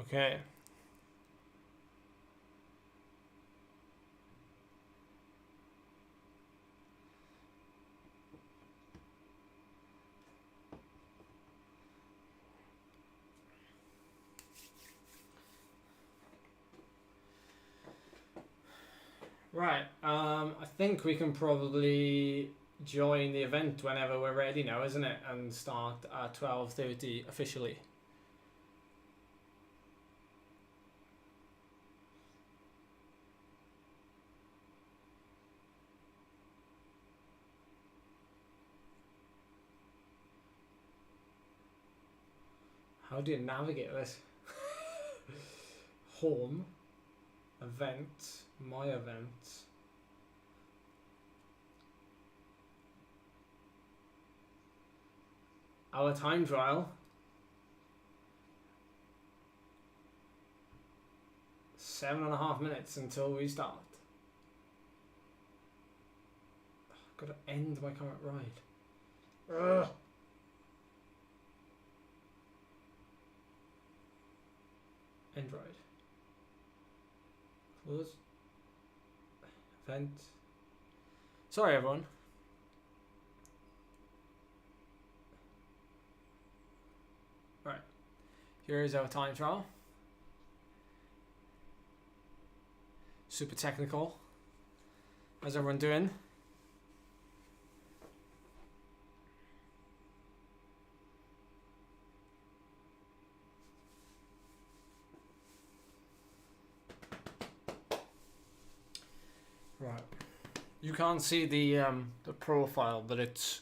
Okay. Right. I think we can probably join the event whenever we're ready now, isn't it? And start at 12:30 officially. How do you navigate this? Home, event, my event. Our time trial. 7.5 minutes until we start. I've got to end my current ride. Ugh. End ride. Close. Event. Sorry, everyone. Right. Here is our time trial. Super technical. How's everyone doing? Right. You can't see the profile, but it's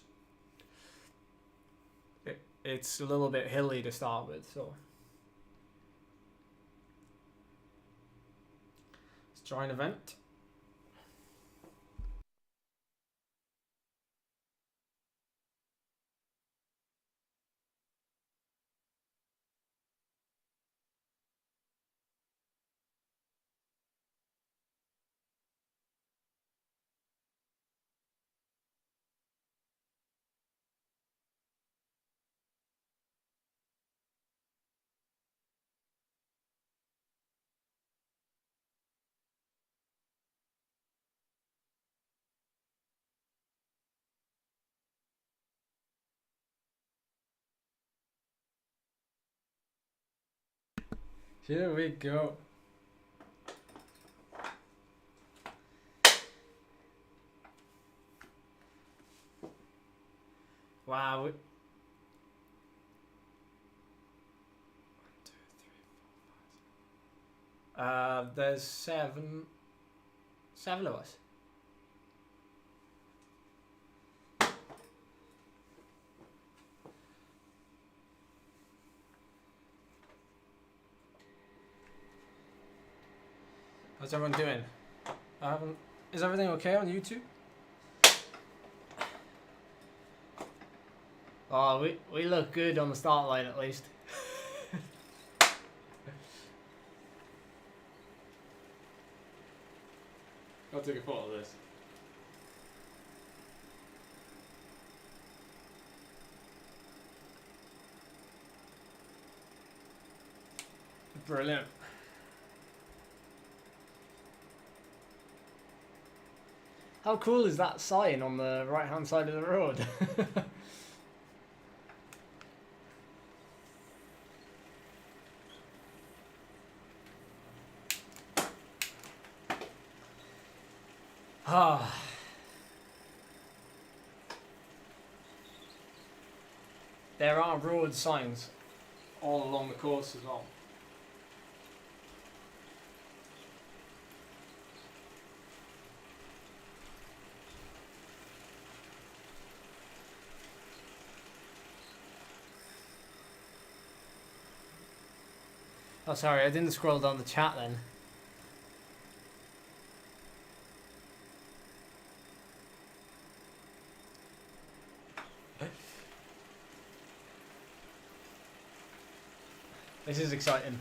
a little bit hilly to start with, so let's join event. Here we go. Wow. 1, 2, 3, 4, 5. There's seven of us. How's everyone doing? Is everything okay on YouTube? Oh, we look good on the start line at least. I'll take a photo of this. Brilliant. How cool is that sign on the right hand side of the road? Ah. There are road signs all along the course as well. Oh, sorry, I didn't scroll down the chat then. This is exciting.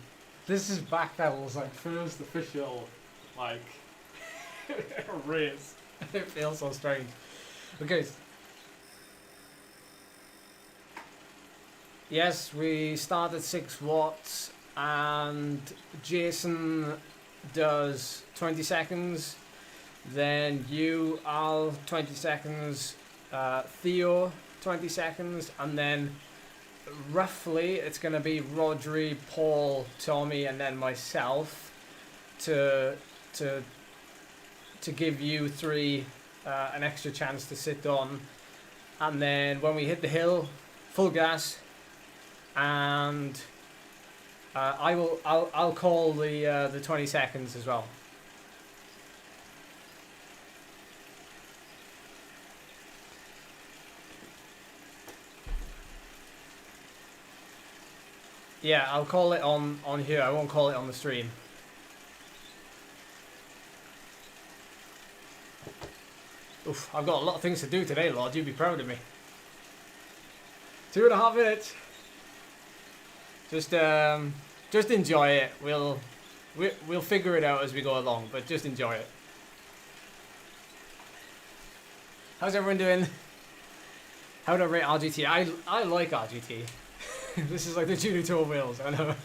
This is Backpeda's like first official like race. It feels so strange. Okay. Yes, we start at 6 watts and Jason does 20 seconds. Then you, Al, 20 seconds. Theo, 20 seconds. And then roughly it's going to be Rodri, Paul, Tommy, and then myself to give you three an extra chance to sit on. And then when we hit the hill, full gas, and I'll call the 20 seconds as well. Yeah, I'll call it on here. I won't call it on the stream. Oof, I've got a lot of things to do today, Lord. You'd be proud of me. 2.5 minutes. Just enjoy it. We'll figure it out as we go along, but just enjoy it. How's everyone doing? How do I rate RGT? I like RGT. This is like the Judo Tour wheels, I know.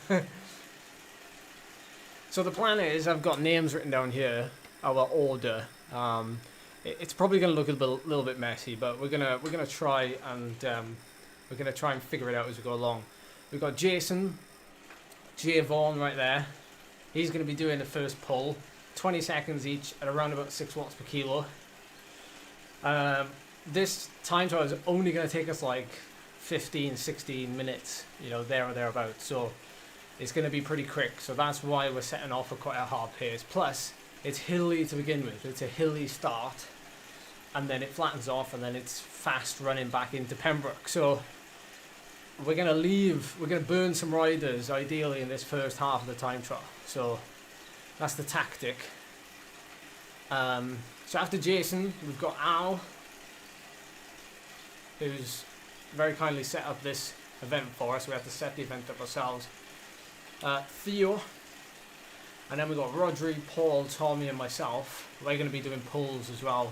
So the plan is, I've got names written down here, our order. It's probably going to look a little bit messy, but we're gonna try and figure it out as we go along. We've got Jason, Jay Vaughan right there. He's going to be doing the first pull, 20 seconds each at around about 6 watts per kilo. This time trial is only going to take us like 15-16 minutes, you know, there or thereabouts. So it's going to be pretty quick. So that's why we're setting off at quite a hard pace. Plus, it's hilly to begin with. It's a hilly start, and then it flattens off, and then it's fast running back into Pembroke. So we're going to burn some riders ideally in this first half of the time trial. So that's the tactic. So after Jason, we've got Al, who's very kindly set up this event for us. We have to set the event up ourselves. Theo, and then we've got Rodri, Paul, Tommy, and myself. We're going to be doing pulls as well.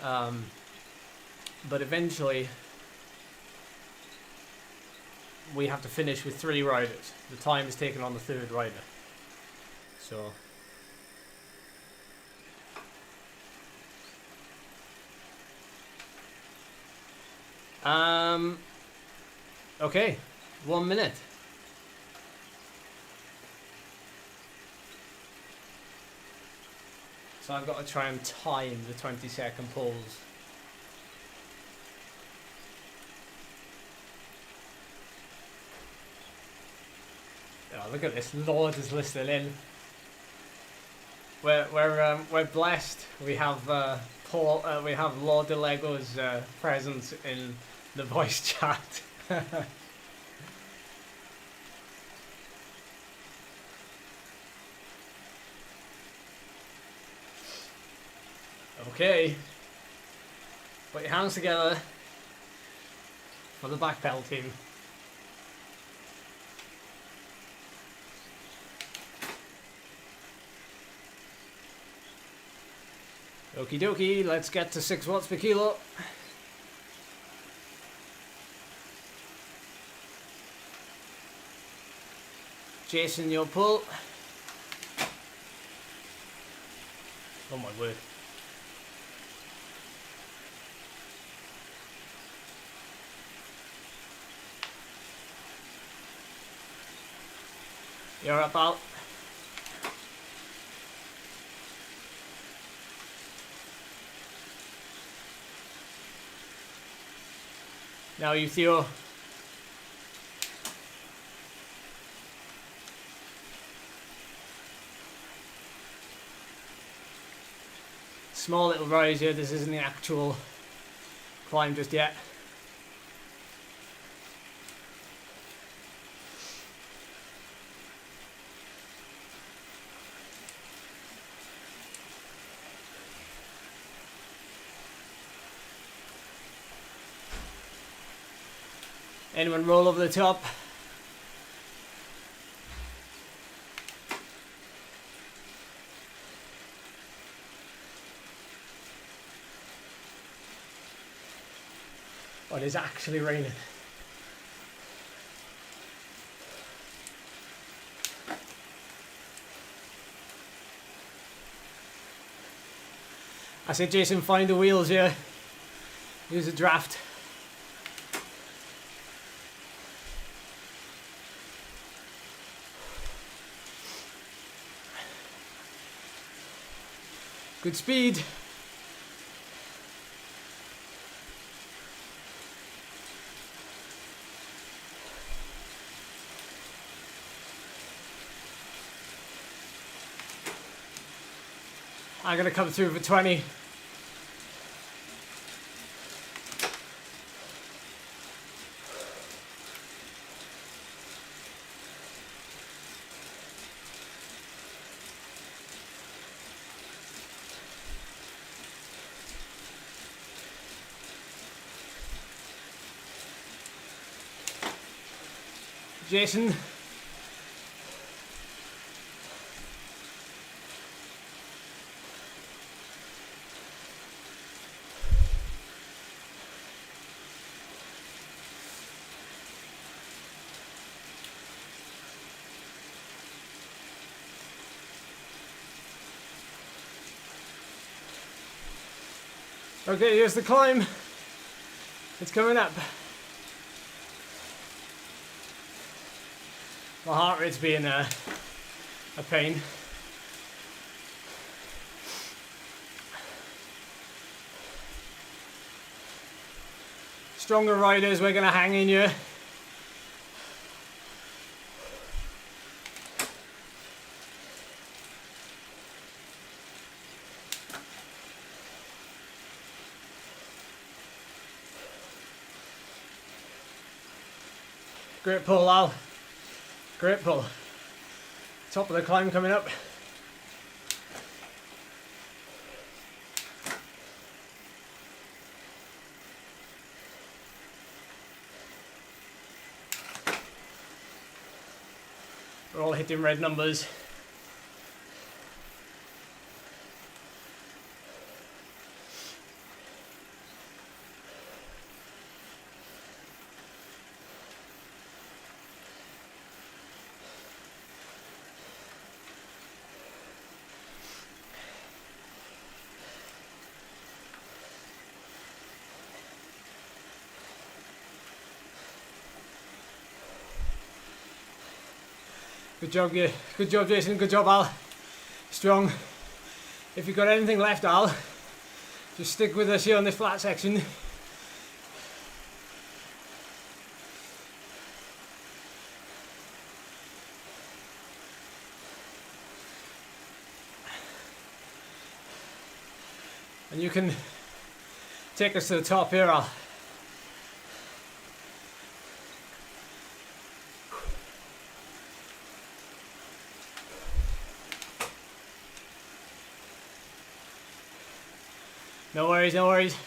But eventually, we have to finish with 3 riders. The time is taken on the 3rd rider. So okay, 1 minute. So I've got to try and time the 20-second pulls. Oh, look at this, Lord is listening in. We're blessed. We have Paul. We have Lord de Lego's presence in the voice chat. Okay. Put your hands together for the back pedal team. Okie dokie, let's get to 6 watts per kilo. Jason, your pull. Oh my word. You're up, Al. Now you, Theo. Small little rise here. This isn't the actual climb just yet. Anyone roll over the top? Oh, it is actually raining. I said, Jason, find the wheels here. Use a draft. Good speed. I'm gonna come through for 20. Jason. Okay, here's the climb. It's coming up. My heart rate's being a pain. Stronger riders, we're gonna hang in here. Great pull, Al. Great pull. Top of the climb coming up. We're all hitting red numbers. Good job, yeah. Good job, Jason. Good job, Al. Strong. If you've got anything left, Al, just stick with us here on this flat section. And you can take us to the top here, Al. No worries, no worries.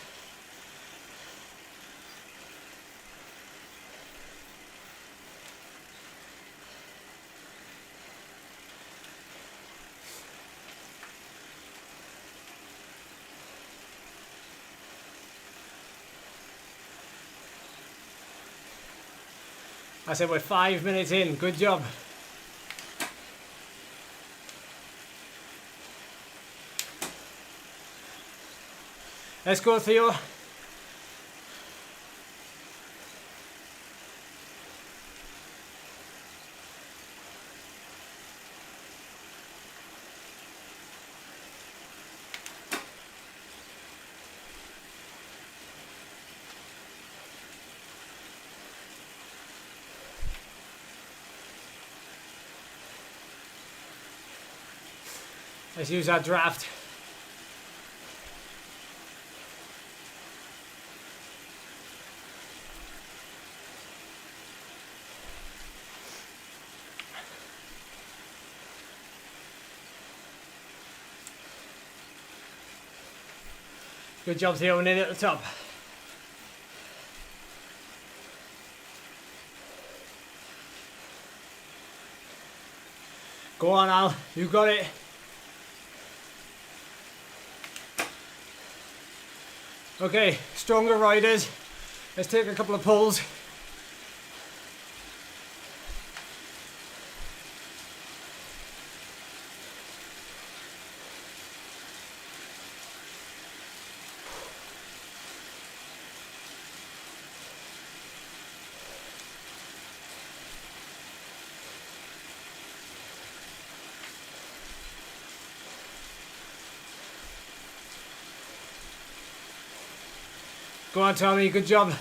I said we're 5 minutes in. Good job. Let's go, Theo. Let's use our draft. Good job, Theo, and in at the top. Go on, Al, you got it. Okay, stronger riders. Let's take a couple of pulls. Go on, Tommy, good job.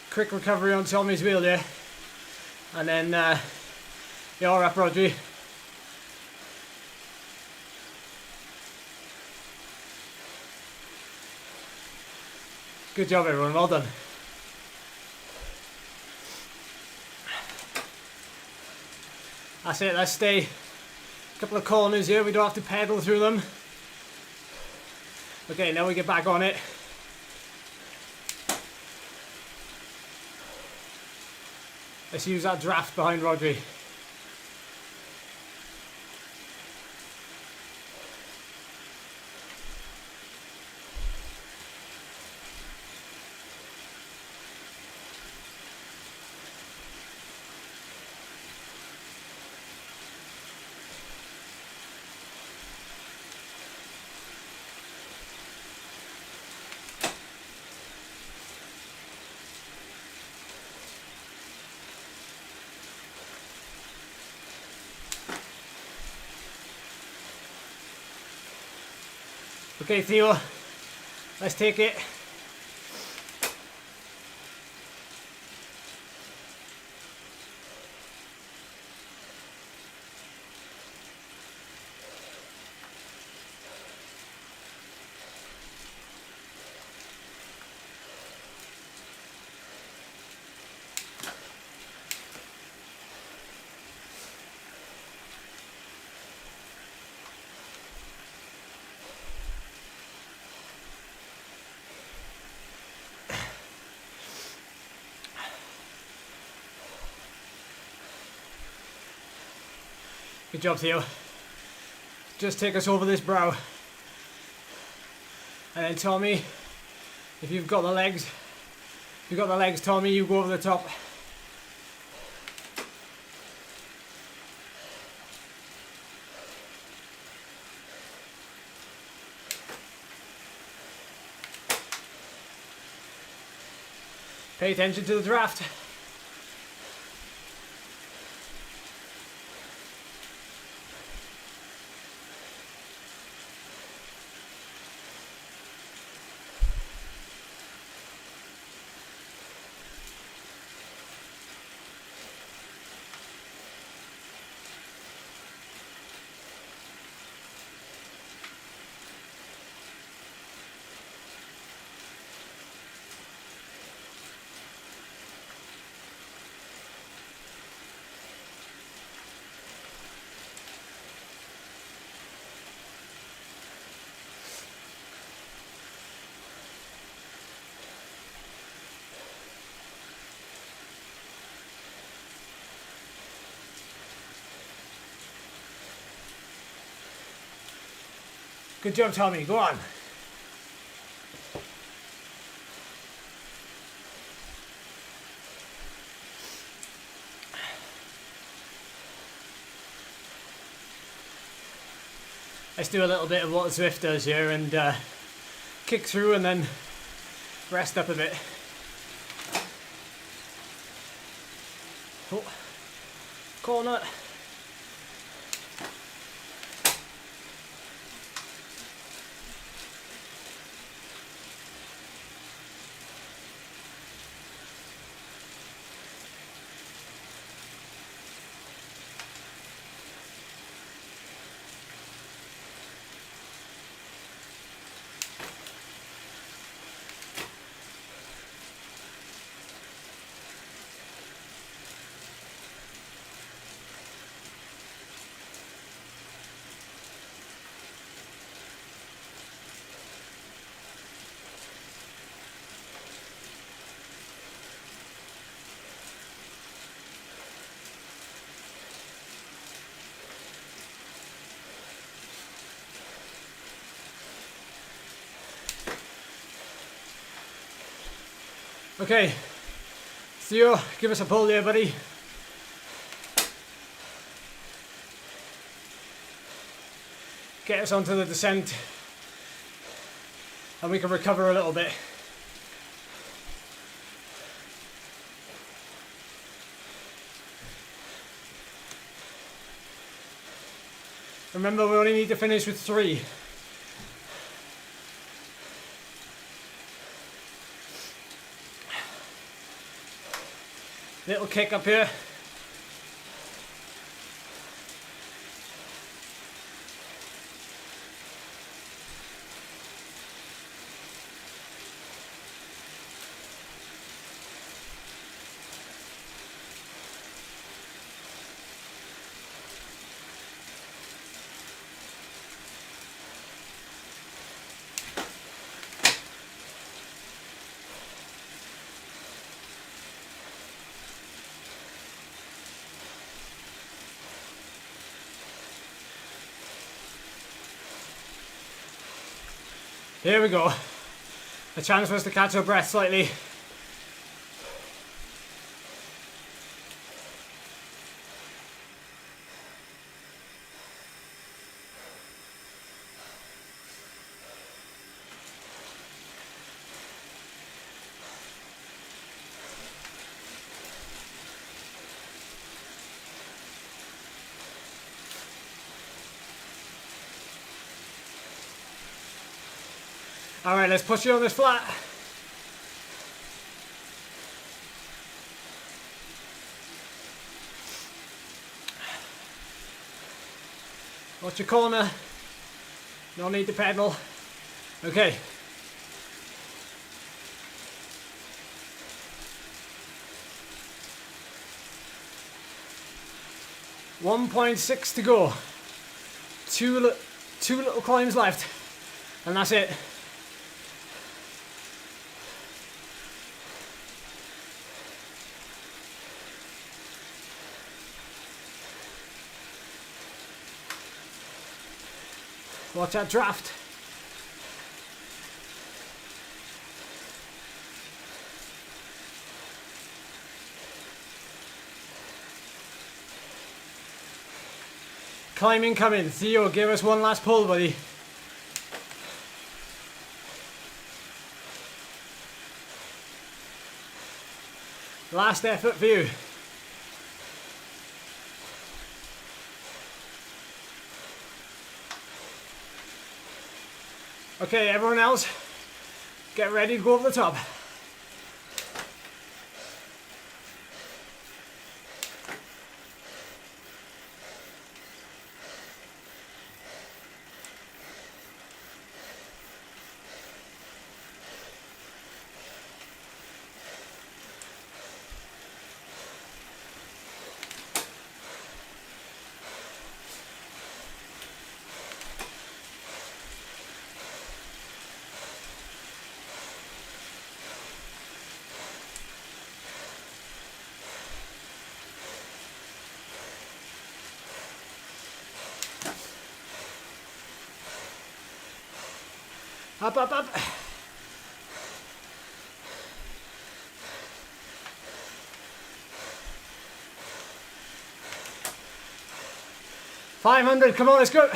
Quick recovery on Tommy's wheel there. And then, you're up, Rodri. Good job, everyone, well done. That's it, let's stay. A couple of corners here, we don't have to pedal through them. Okay, now we get back on it. Let's use that draft behind Rodri. Okay, Theo, let's take it. Good job, Theo. Just take us over this brow. And then Tommy, if you've got the legs, Tommy, you go over the top. Pay attention to the draft. Good job, Tommy. Go on. Let's do a little bit of what Zwift does here and kick through and then rest up a bit. Oh. Corner. Okay, Theo, give us a pull there, buddy. Get us onto the descent and we can recover a little bit. Remember, we only need to finish with 3. Little kick up here. Here we go. A chance for us to catch our breath slightly. Alright, let's push you on this flat. Watch your corner. No need to pedal. Okay. .6 to go. Two little climbs left. And that's it. Watch that draft. Climbing coming. Theo, give us one last pull, buddy. Last effort for you. Okay, everyone else, get ready to go over the top. Up, up, up. $500, come on, let's go.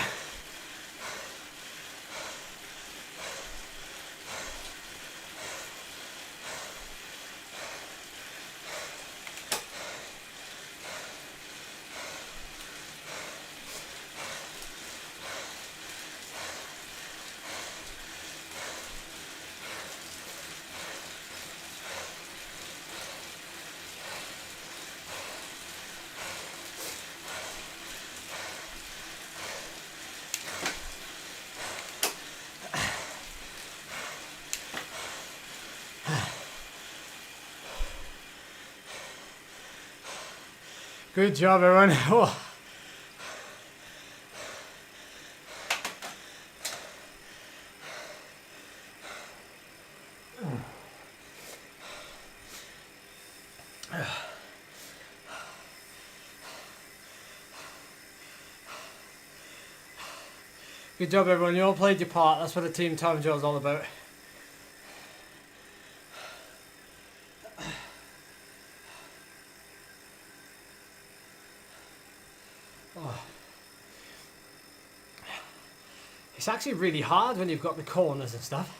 Good job, everyone. Oh. Good job, everyone. You all played your part. That's what a team time job is all about. It's actually really hard when you've got the corners and stuff.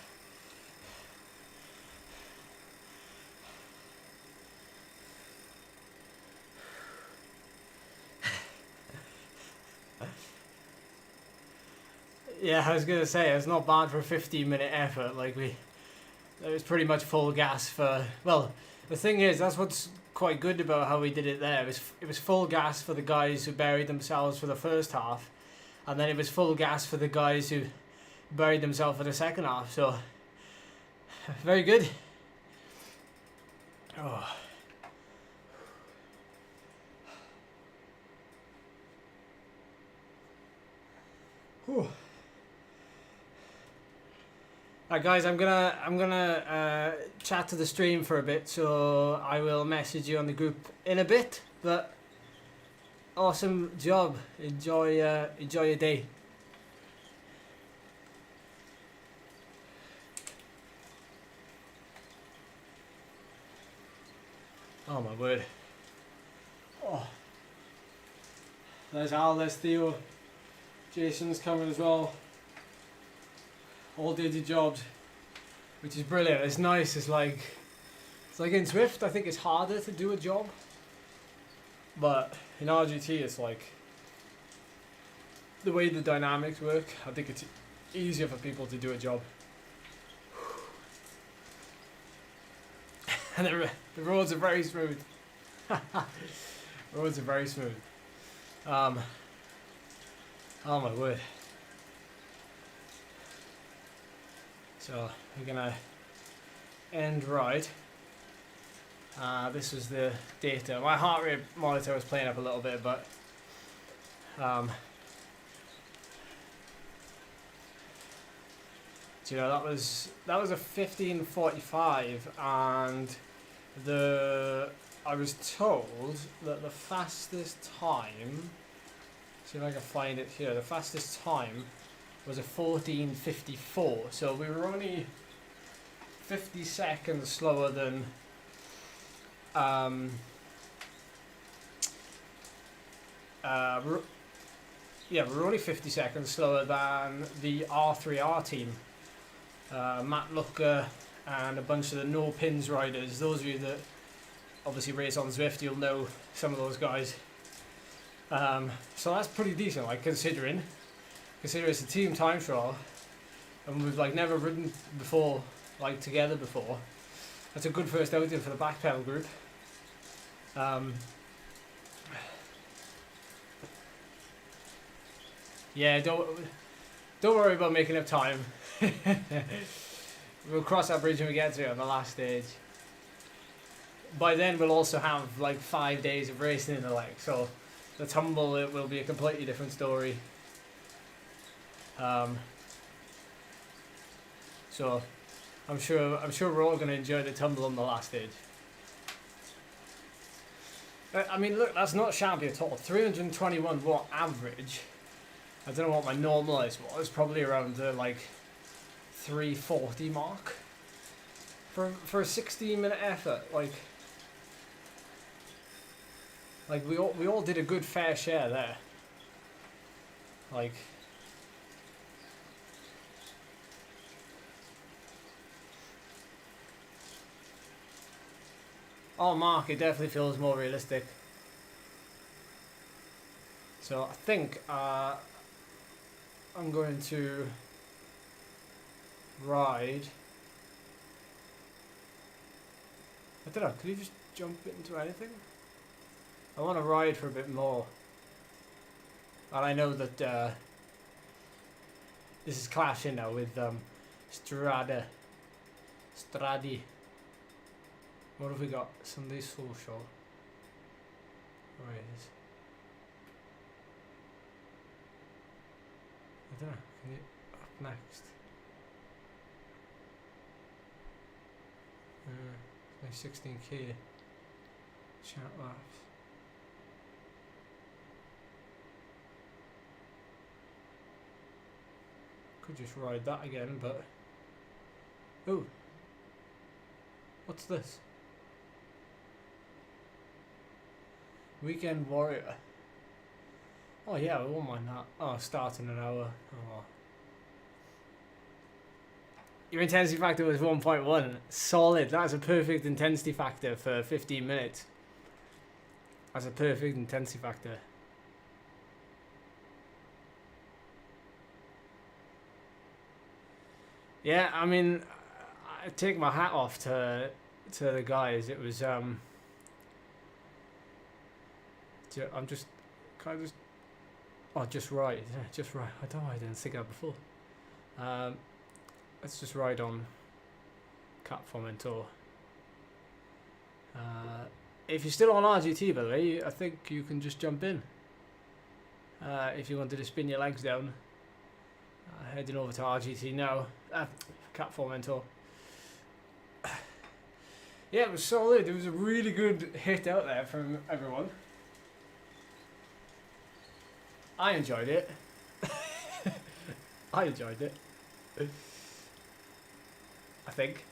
Yeah, I was gonna say it's not bad for a 15-minute effort. Like it was pretty much full gas for. Well, the thing is, that's what's quite good about how we did it there. It was full gas for the guys who buried themselves for the first half, and then it was full gas for the guys who buried themselves for the second half. So very good. Oh. Whew. Alright guys, I'm gonna chat to the stream for a bit, so I will message you on the group in a bit. But awesome job. Enjoy your day. Oh my word. Oh. There's Al, there's Theo. Jason's coming as well. All did your jobs, which is brilliant. It's nice. It's like in Swift, I think it's harder to do a job, but in RGT, it's like the way the dynamics work. I think it's easier for people to do a job. And the roads are very smooth. Roads are very smooth. Oh my word. So we're gonna end ride. This was the data. My heart rate monitor was playing up a little bit, but you know, that was a 15:45, and I was told that the fastest time. See if I can find it here. The fastest time was a 14:54, so we were only 50 seconds slower than we were only 50 seconds slower than the R3R team. Matt Looker and a bunch of the no pins riders. Those of you that obviously race on Zwift, you'll know some of those guys. So that's pretty decent, like considering it's a team time trial, and we've like never ridden before, like together before. That's a good first outing for the back pedal group. Yeah, don't worry about making up time. We'll cross that bridge when we get to it on the last stage. By then we'll also have like 5 days of racing in the leg, so the tumble, it will be a completely different story. So I'm sure we're all going to enjoy the tumble on the last stage. I mean, look, that's not shabby at all. 321 watt average. I don't know what my normalized was. Probably around the like 340 mark for a 16-minute effort. Like we all did a good fair share there. Like. Oh, Mark, it definitely feels more realistic. So I think I'm going to ride. I don't know, could you just jump into anything? I want to ride for a bit more. And I know that this is clashing now with Stradi. What have we got? Sunday Social. Where it is. I don't know. Can you up next? It's like 16k. Chat laps. Could just ride that again, but ooh, what's this? Weekend Warrior. Oh yeah, we won't mind that. Oh, start in an hour. Oh. Your intensity factor was 1.1. Solid. That's a perfect intensity factor for 15 minutes. That's a perfect intensity factor. Yeah, I mean, I take my hat off to the guys. It was I'm just kind of just. Oh, just right. Yeah, just right. I don't know why I didn't think of that before. Let's just ride on Cap Formentor. If you're still on RGT, by the way, I think you can just jump in. If you wanted to spin your legs down. Heading over to RGT now. Cap Formentor. Yeah, it was solid. It was a really good hit out there from everyone. I enjoyed it. I enjoyed it. I think.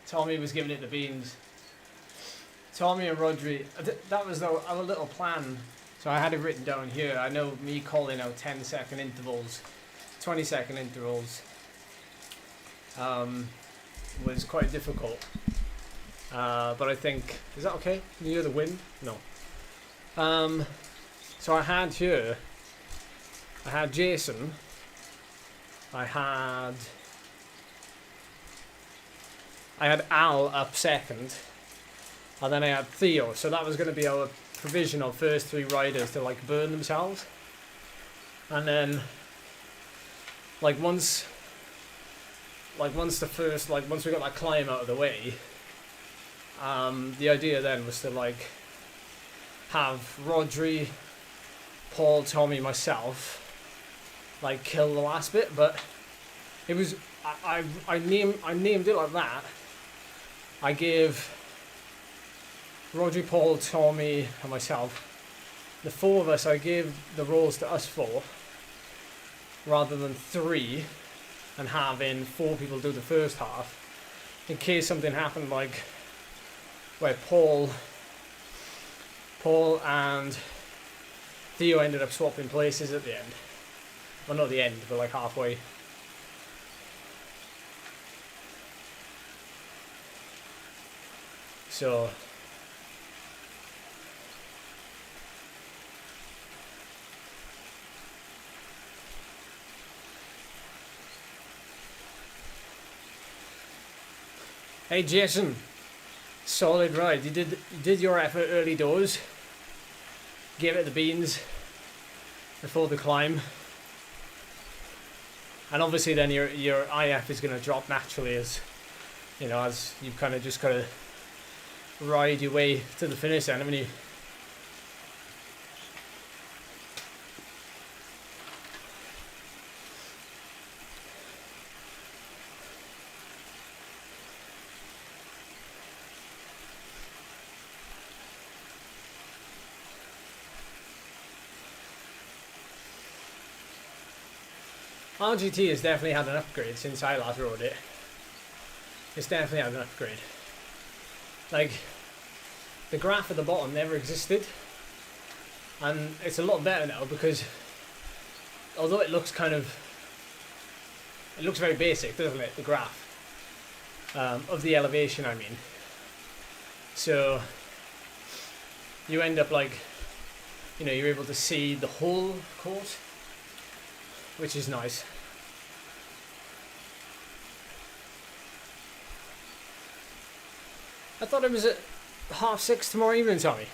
Tommy was giving it the beans. Tommy and Rodri, that was our little plan. So I had it written down here. I know me calling out 10-second intervals, 20-second intervals was quite difficult. But I think, is that okay? Can you hear the wind? No. So I had here, I had Jason, I had Al up second, and then I had Theo. So that was going to be our provisional first three riders to like burn themselves. And then once we got that climb out of the way, the idea then was to like have Rodri, Paul, Tommy, myself like kill the last bit, but it was I named it like that. I gave Rodri, Paul, Tommy and myself, the four of us, I gave the roles to us four rather than three and having four people do the first half in case something happened like where Paul and Theo ended up swapping places at the end. Well, not the end, but like halfway. So hey Jason, solid ride. You did your effort early doors. Gave it the beans before the climb. And obviously then your IF is going to drop naturally as you know, as you've kind of just got to ride your way to the finish then, haven't you? RGT has definitely had an upgrade since I last rode it. It's definitely had an upgrade. Like, the graph at the bottom never existed. And it's a lot better now because, although it looks it looks very basic, doesn't it, the graph? Of the elevation, I mean. So, you end up like, you know, you're able to see the whole course, which is nice. I thought it was at 6:30 tomorrow evening, Tommy.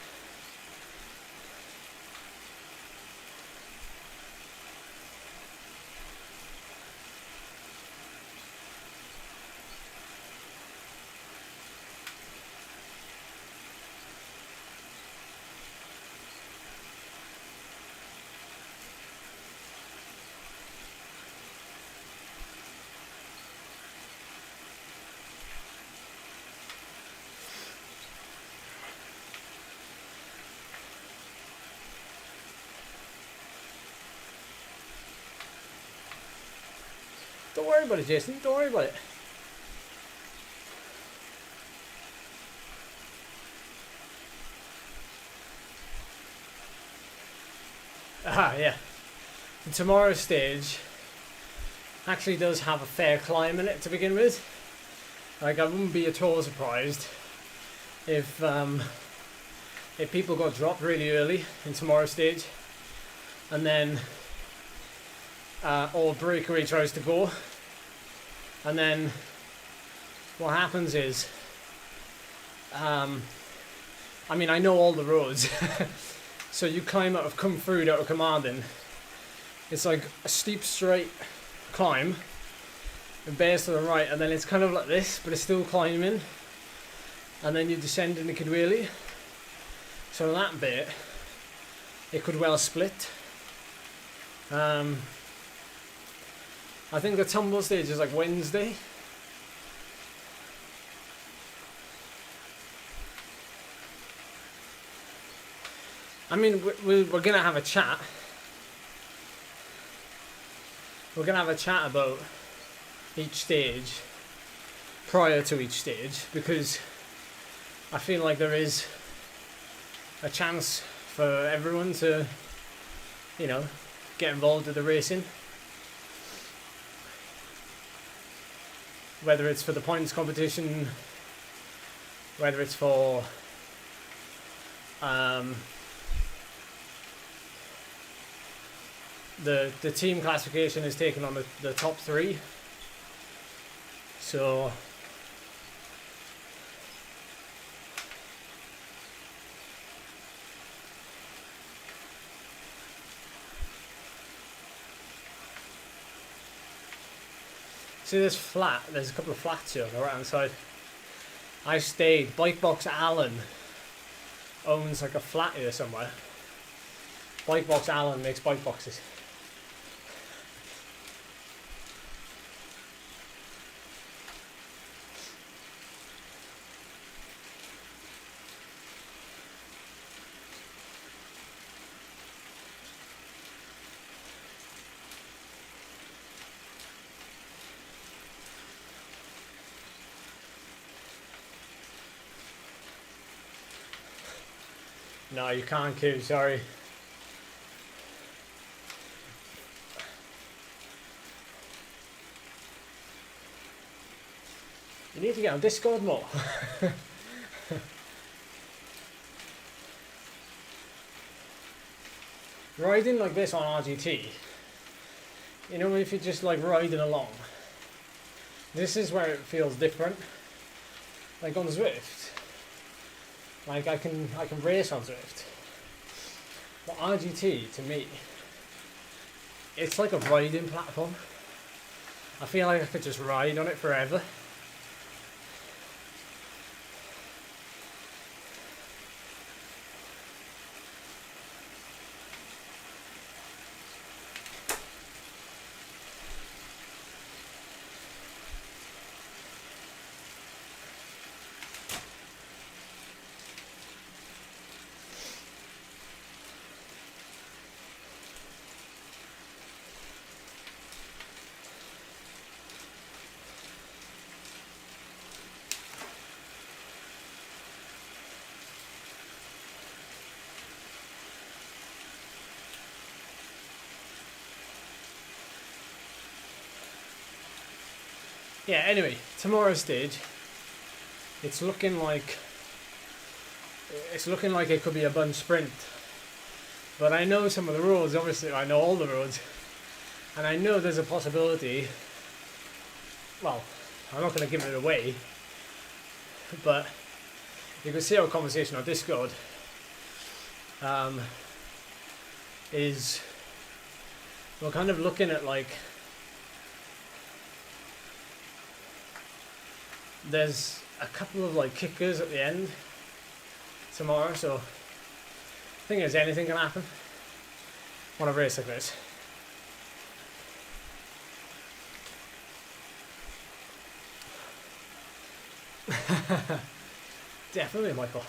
Don't worry about it, Jason. Don't worry about it. Yeah. And tomorrow's stage actually does have a fair climb in it to begin with. Like, I wouldn't be at all surprised if people got dropped really early in tomorrow's stage, and then or breakaway tries to go, and then what happens is, I mean, I know all the roads. So you climb out of Come Through out of Commanding. It's like a steep straight climb. It bears to the right, and then it's kind of like this, but it's still climbing. And then you descend into Kidwelly. So that bit, it could well split. I think the tumble stage is like Wednesday. I mean, we're going to have a chat. We're going to have a chat about each stage prior to each stage, because I feel like there is a chance for everyone to, you know, get involved with the racing. Whether it's for the points competition, whether it's for the team classification is taken on the top 3. So see this flat, there's a couple of flats here on the right hand side. I stayed, Bike Box Alan owns like a flat here somewhere. Bike Box Alan makes bike boxes. No, you can't queue, sorry. You need to get on Discord more. Riding like this on RGT, you know, if you're just like riding along, this is where it feels different. Like on Zwift, like I can race on Zwift, but RGT to me, it's like a riding platform. I feel like I could just ride on it forever. Yeah, anyway, tomorrow's stage, it's looking like it could be a bunch sprint. But I know some of the roads, obviously I know all the roads, and I know there's a possibility, well, I'm not going to give it away, but you can see our conversation on Discord is we're kind of looking at like, there's a couple of like kickers at the end tomorrow, so I think there's anything can happen on a race like this. Definitely, Michael.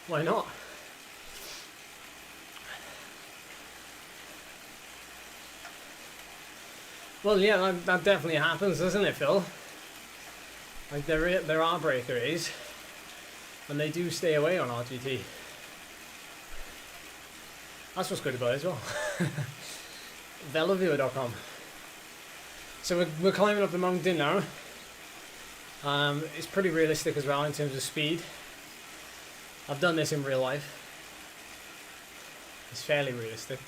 Why not? Well, yeah, that definitely happens, doesn't it, Phil? Like there are breakaways, and they do stay away on RGT. That's what's good about it as well. Veloviewer.com. So we're climbing up the mountain now. It's pretty realistic as well in terms of speed. I've done this in real life. It's fairly realistic.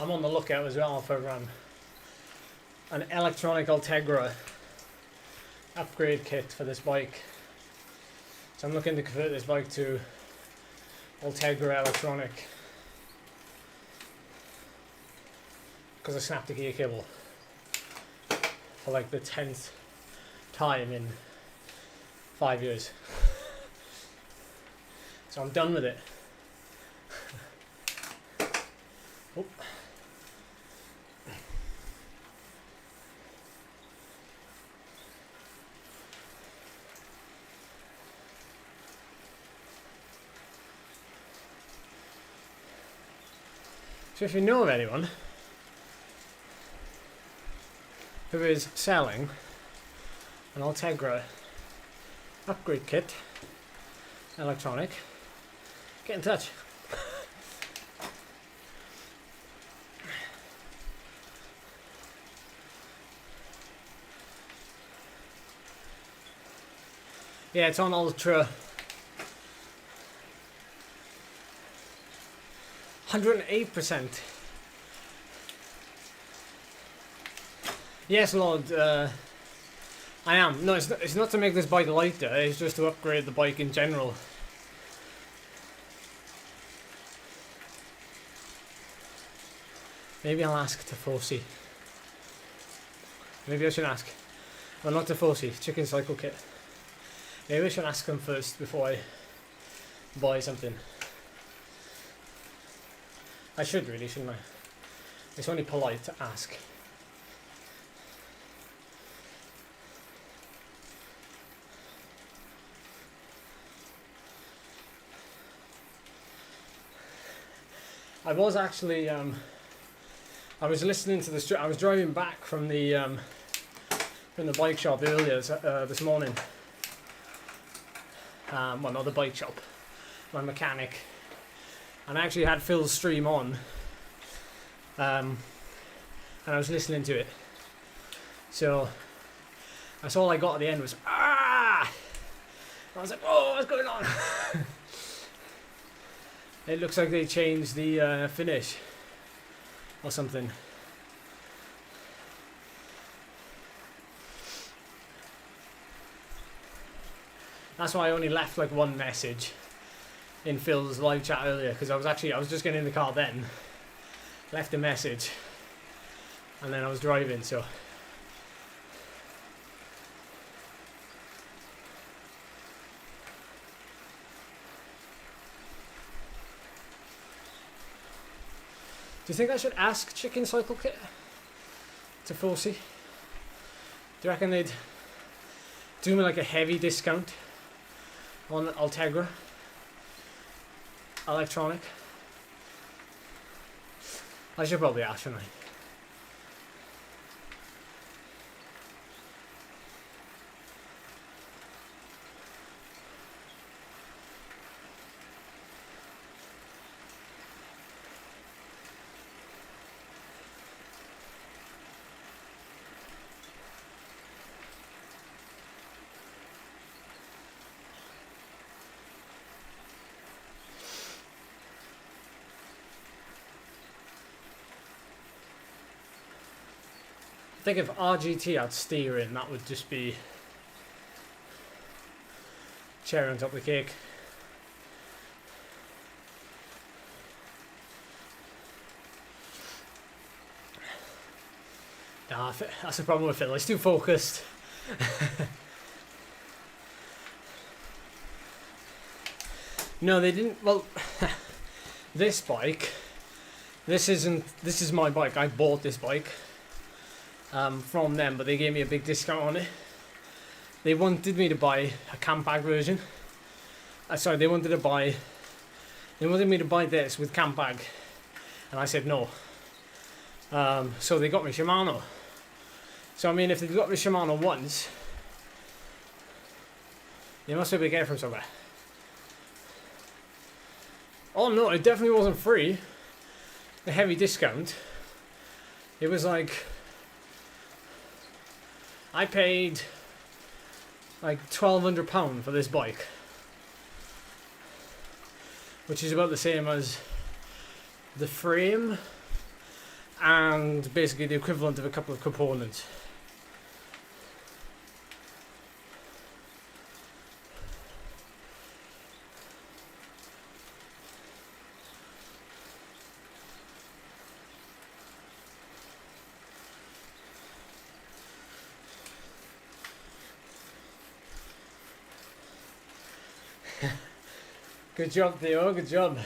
I'm on the lookout as well for an electronic Ultegra upgrade kit for this bike. So I'm looking to convert this bike to Ultegra electronic because I snapped the gear cable for like the 10th time in 5 years. So I'm done with it. Oh. So if you know of anyone who is selling an Ultegra upgrade kit, electronic, get in touch. Yeah, it's on Ultra. 108%. Yes, Lord, I am. No, it's not to make this bike lighter, it's just to upgrade the bike in general. Maybe I'll ask Tifosi. Maybe I should ask. Well, not Tifosi, Chicken Cycle Kit. Maybe I should ask them first before I buy something. I should really, shouldn't I? It's only polite to ask. I was actually, I was listening to the I was driving back from the bike shop earlier this morning. Well, not the bike shop, my mechanic. And I actually had Phil's stream on, and I was listening to it. So that's all I got at the end was ah. I was like, "Whoa, what's going on?" It looks like they changed the finish or something. That's why I only left like one message in Phil's live chat earlier, because I was just getting in the car then, left a message, and then I was driving. So do you think I should ask Chicken Cycle Kit to Forsey? Do you reckon they'd do me like a heavy discount on Ultegra electronic? I should probably ask, shouldn't I? I think if RGT had steering, that would just be cherry on top of the cake. Nah, that's the problem with Phil, he's too focused. No, they didn't. Well, this bike, this is my bike. I bought this bike from them, but they gave me a big discount on it. They wanted me to buy a camp bag version. Sorry, they wanted me to buy this with camp bag, and I said no. So they got me Shimano. So I mean, if they got me Shimano once, they must be able to get it from somewhere. Oh no, it definitely wasn't free. The heavy discount. It was like, I paid like £1,200 for this bike, which is about the same as the frame and basically the equivalent of a couple of components. Good job, Theo, good job.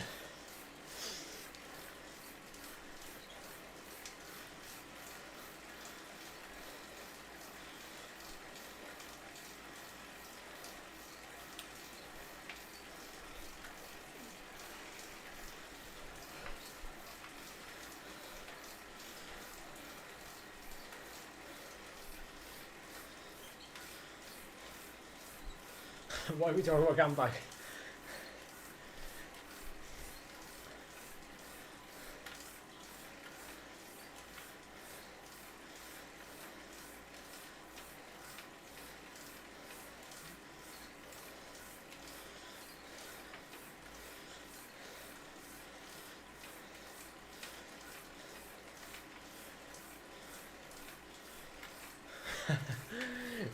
Why are we talking about campbag?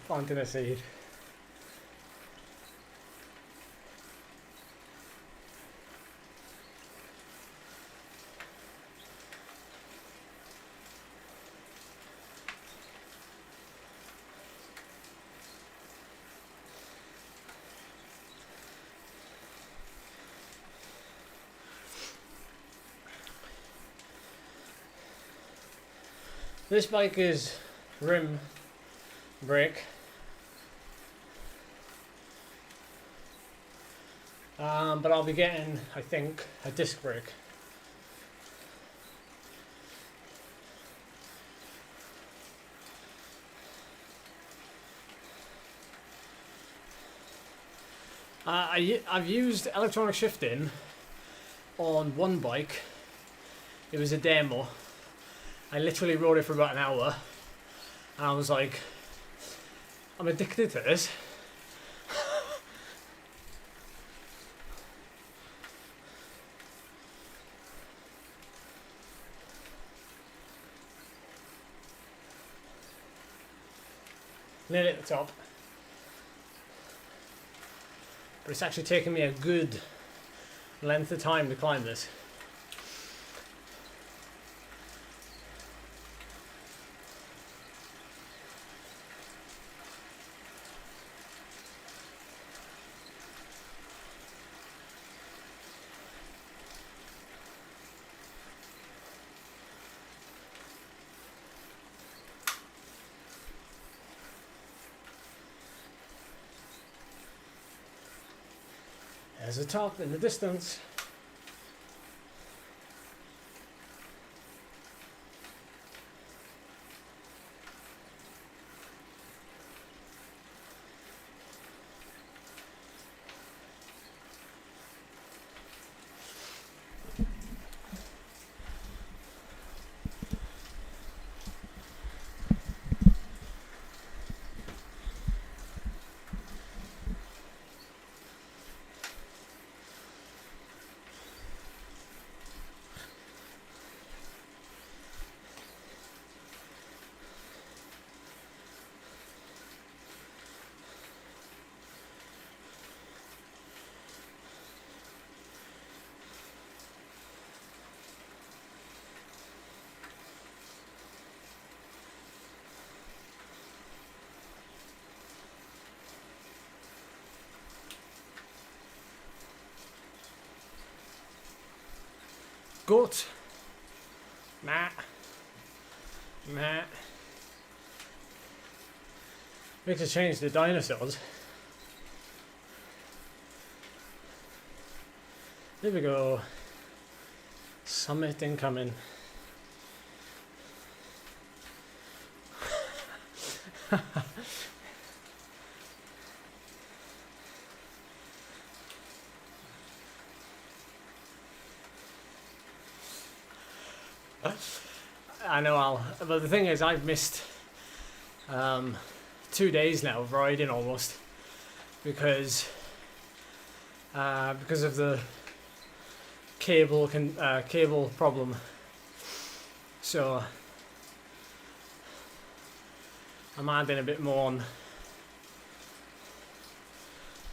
Planting a seed. This bike is rim brake, but I'll be getting, I think, a disc brake. I've used electronic shifting on one bike. It was a demo. I literally rode it for about an hour, and I was like, I'm addicted to this. Nearly at the top. But it's actually taken me a good length of time to climb this. There's a top in the distance. Goat. Nah. Nah. Makes a change to dinosaurs. There we go. Summit incoming. I know but the thing is, I've missed 2 days now of riding almost because of the cable problem. So I'm adding a bit more on.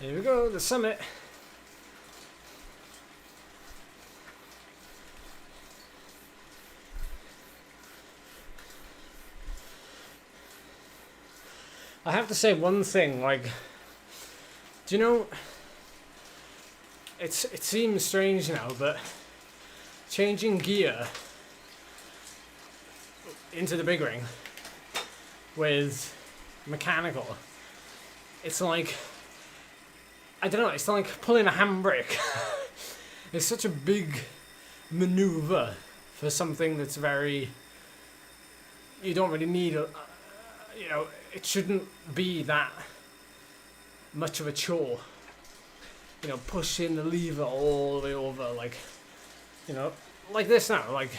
Here we go, the summit. I have to say one thing, like, do you know, it seems strange now, but changing gear into the big ring with mechanical, it's like, I don't know, it's like pulling a handbrake. It's such a big maneuver for something that's very, you don't really need a, you know, it shouldn't be that much of a chore. You know, pushing the lever all the way over, like, you know, like this now, like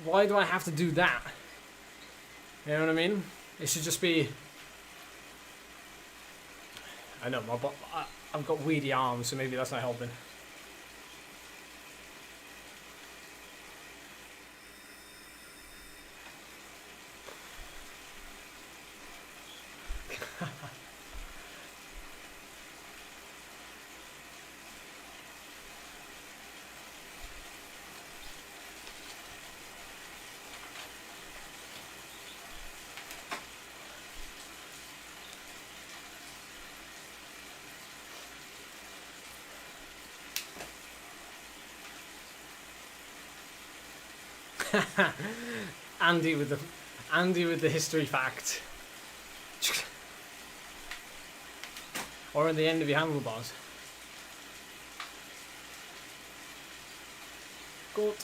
why do I have to do that? You know what I mean? It should just be, I know, I've got weedy arms, so maybe that's not helping. Andy with the history fact. Or at the end of your handlebars. Good.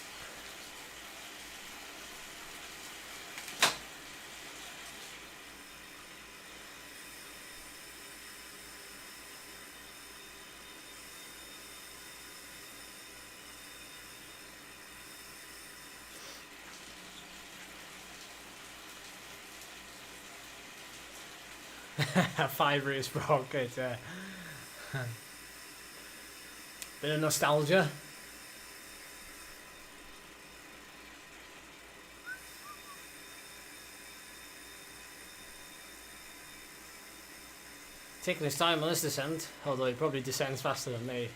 Five race rock, it's bit of nostalgia. Taking his time on this descent, although he probably descends faster than me.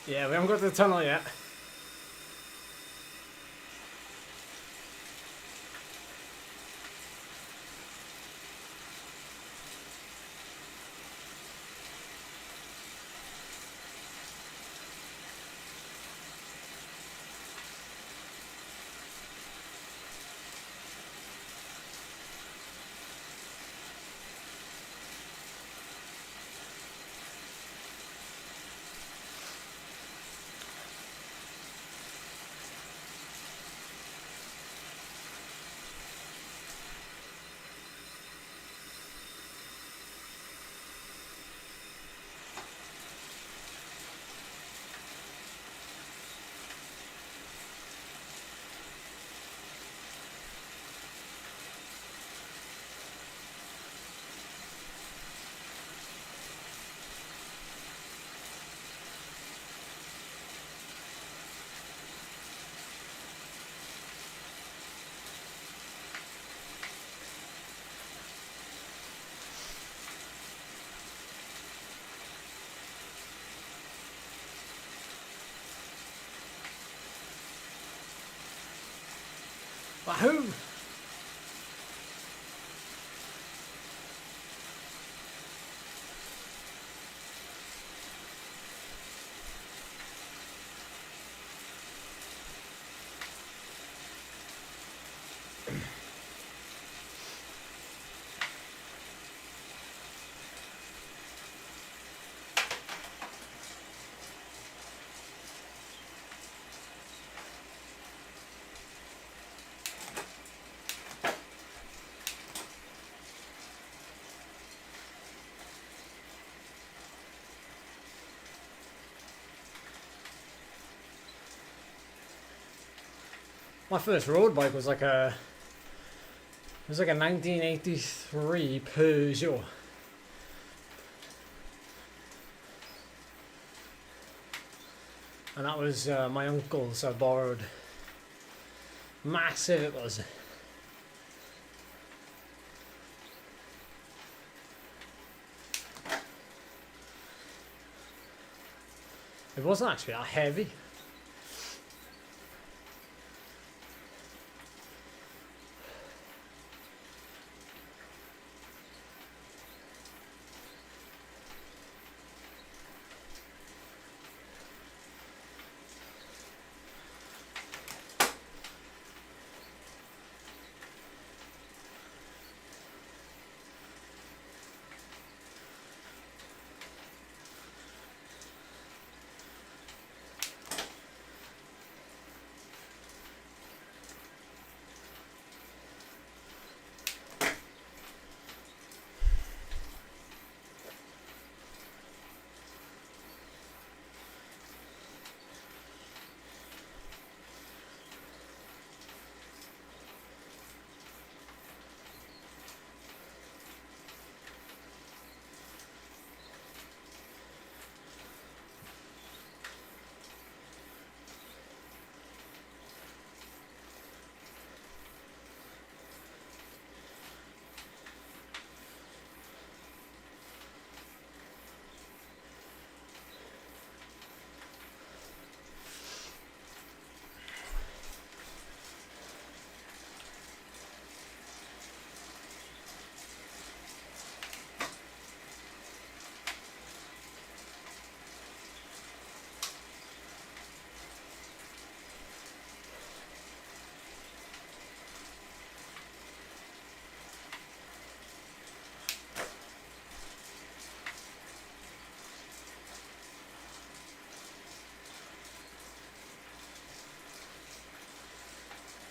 Yeah, we haven't got to the tunnel yet. Wahoo! My first road bike was like a 1983 Peugeot. And that was my uncle's. I borrowed. Massive it was. It wasn't actually that heavy.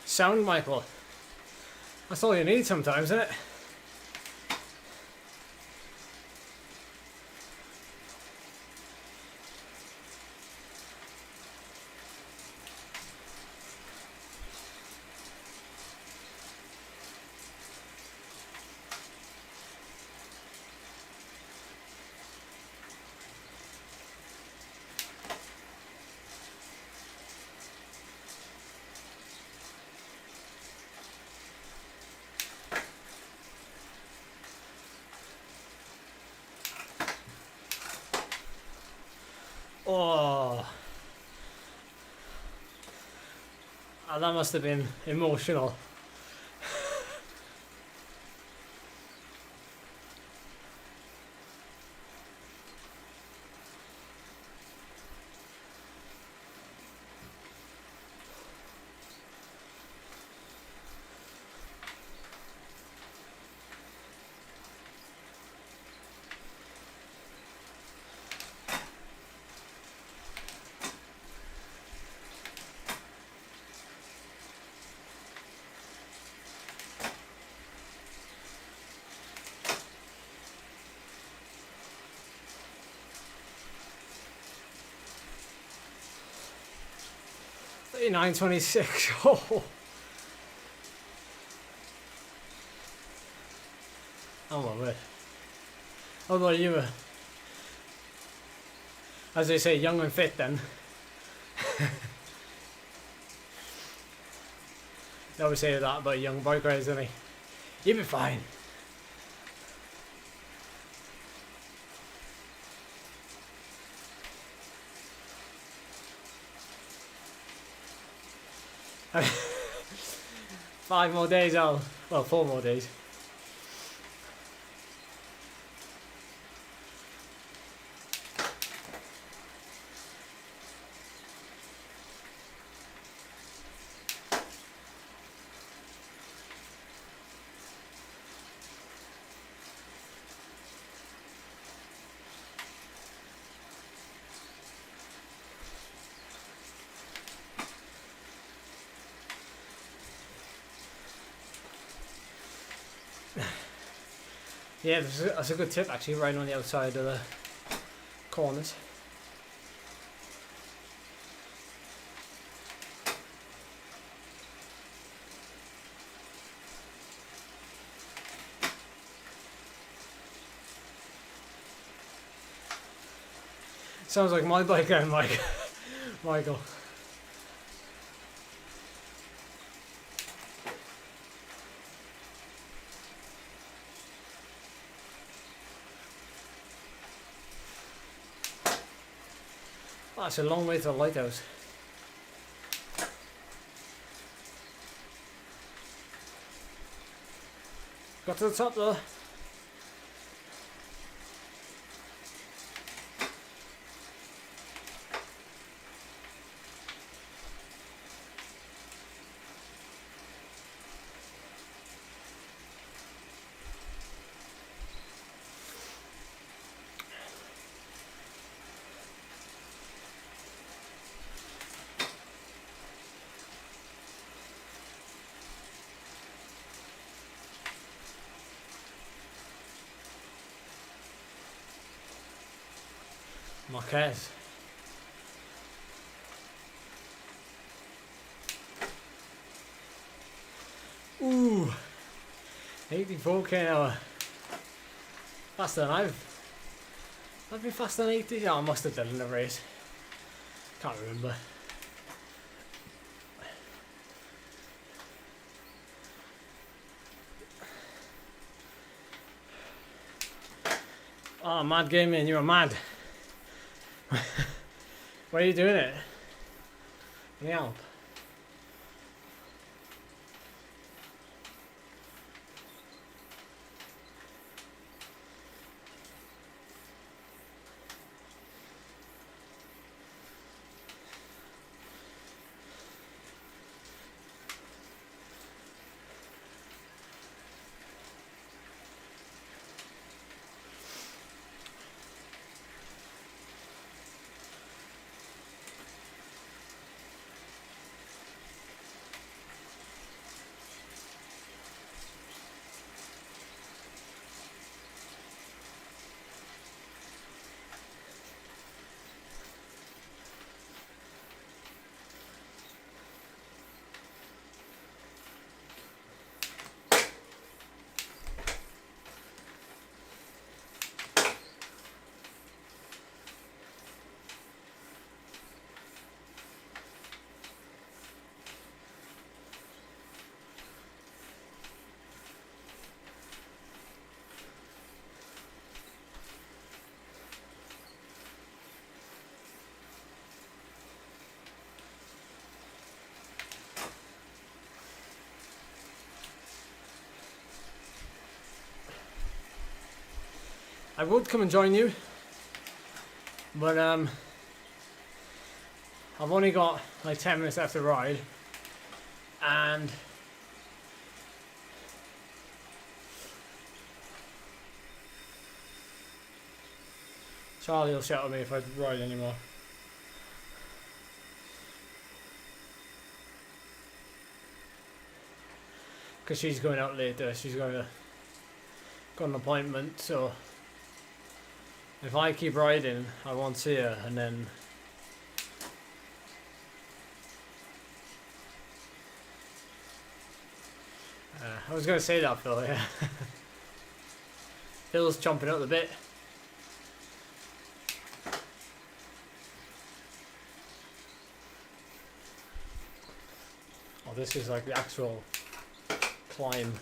Sound, Michael. That's all you need sometimes, isn't it? Oh, that must have been emotional. $39.26. Oh. Oh my word. Although you were, as they say, young and fit then. They always say that about young bike riders, don't they? You'll be fine. Five more days out. Well, 4 more days. Yeah, that's a good tip actually, right on the outside of the corners. Sounds like my bike and Mike. Michael. That's a long way to the lighthouse. Got to the top though. Marquez. Ooh, 84k an hour. Faster than I've been faster than 80. Oh, I must have done in a race. Can't remember. Oh, mad gaming, you're mad. Why are you doing it? Let me help. I would come and join you, but I've only got like 10 minutes left to ride, and Charlie will shout at me if I ride anymore. Because she's going out later, she's got an appointment, so if I keep riding, I won't see her, and then I was going to say that, Phil, yeah. Phil's chomping up the bit. Oh, this is like the actual climb.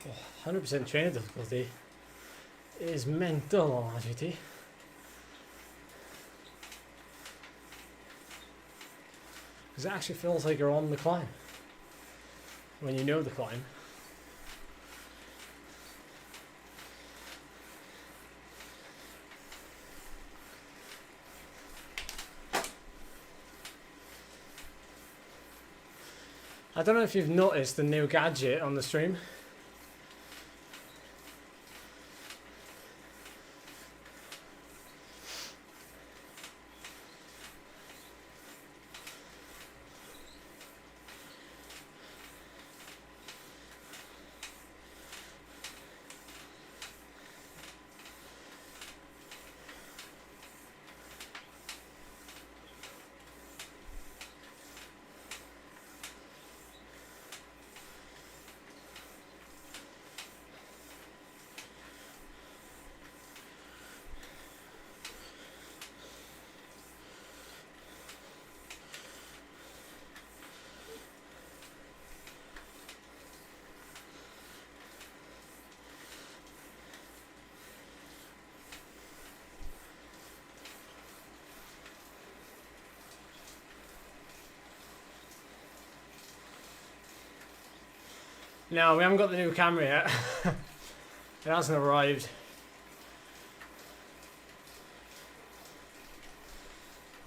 Oh, 100% trainer difficulty is mental on RGT. Because it actually feels like you're on the climb when you know the climb. I don't know if you've noticed the new gadget on the stream. No, we haven't got the new camera yet. It hasn't arrived.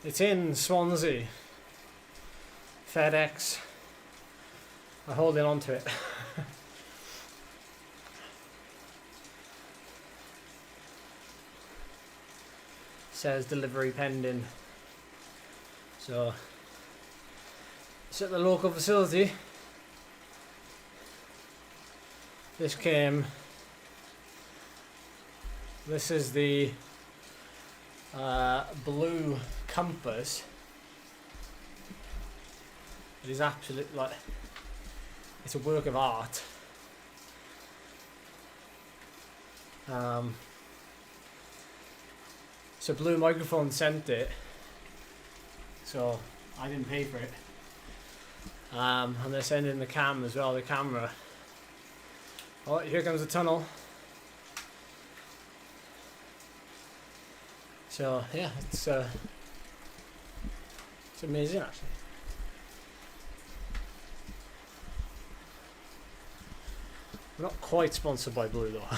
It's in Swansea. FedEx. I'm holding on to it. Says delivery pending. So it's at the local facility. This is the blue compass. It is absolute, like, it's a work of art. So Blue Microphone sent it, so I didn't pay for it. And they're sending the cam as well, the camera. Oh, here comes the tunnel. So yeah, it's amazing actually. We're not quite sponsored by Blue though.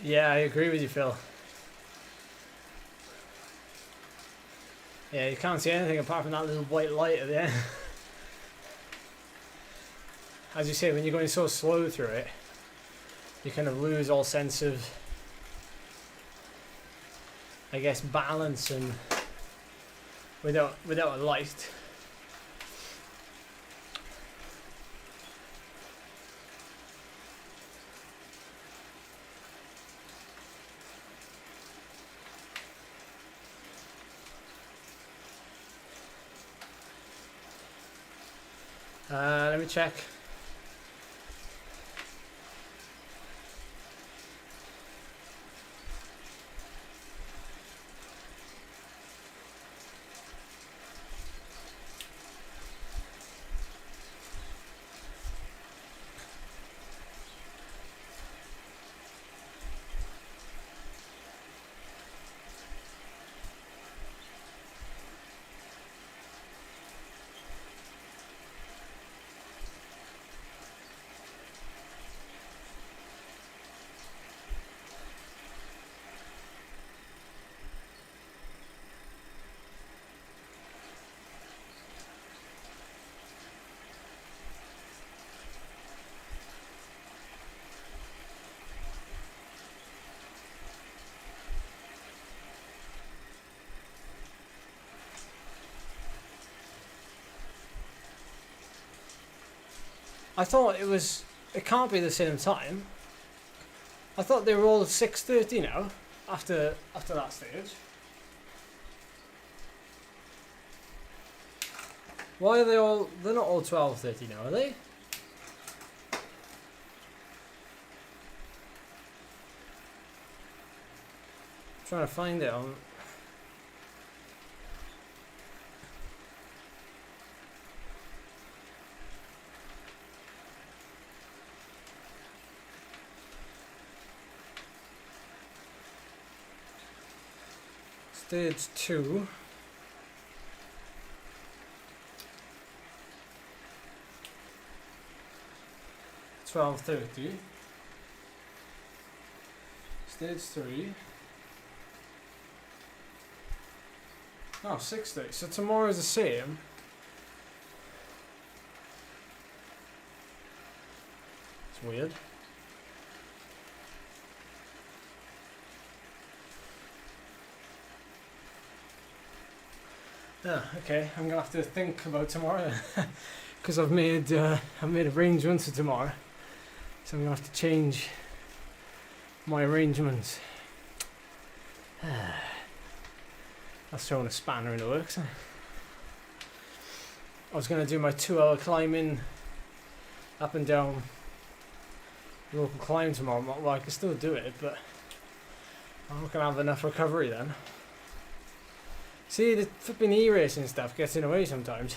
Yeah, I agree with you, Phil. Yeah, you can't see anything apart from that little white light at the end. As you say, when you're going so slow through it, you kind of lose all sense of, I guess, balance, and without a light. Let me check. I thought it can't be the same time. I thought they were all 6:30 now, after that stage. Why are they all, they're not all 12:30 now, are they? I'm trying to find it on... Stage 2. $12.30. Stage 3. Oh, 6:30. So tomorrow's the same. It's weird. Yeah, okay. I'm gonna have to think about tomorrow because I've made arrangements for tomorrow, so I'm gonna have to change my arrangements. That's throwing a spanner in the works. I was gonna do my 2-hour climbing up and down the local climb tomorrow. Well, I can still do it, but I'm not gonna have enough recovery then. See, the flipping e-racing stuff gets in the way sometimes.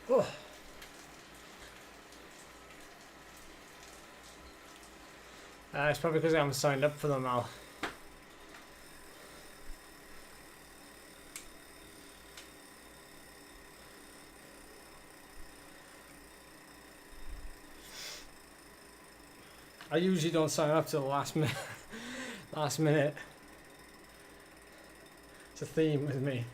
Oh. It's probably because I haven't signed up for them all. I usually don't sign up till the last minute. Last minute. It's a theme with me.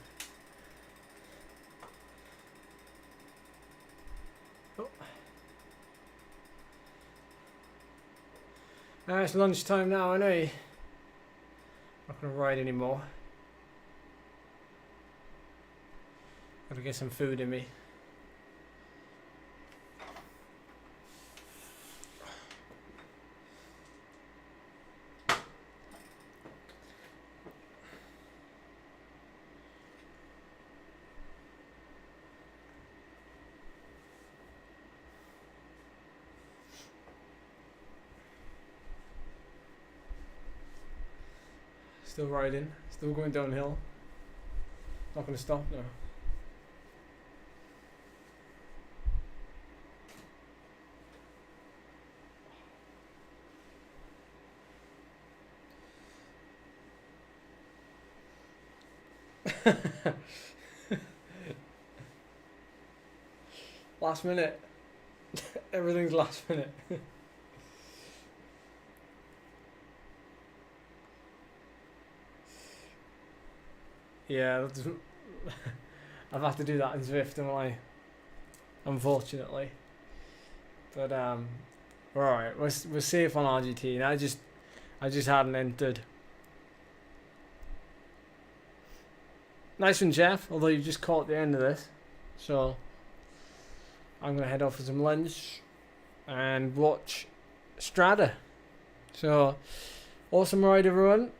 It's lunchtime now, I know. Not gonna ride anymore. Gotta get some food in me. Still riding, still going downhill. Not going to stop now. Last minute. Everything's last minute. Yeah, that doesn't I've had to do that in Zwift, haven't I? Unfortunately. But we're alright. We're safe on RGT. And I just hadn't entered. Nice one, Jeff. Although you just caught the end of this, so I'm gonna head off for some lunch and watch Strada. So awesome ride, everyone.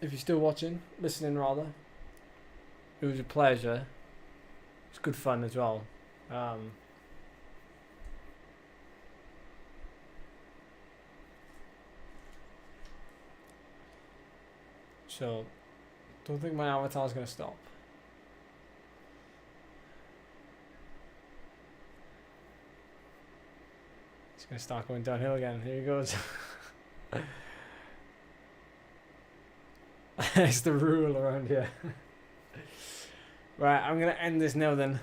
If you're still watching, listening rather. It was a pleasure. It's good fun as well. So, don't think my avatar's gonna stop. It's gonna start going downhill again. Here he goes. It's the rule around here. Right, I'm gonna end this now then.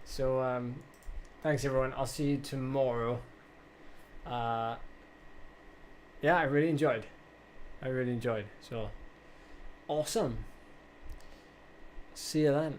So thanks everyone. I'll see you tomorrow. Yeah, I really enjoyed. So awesome. See you then.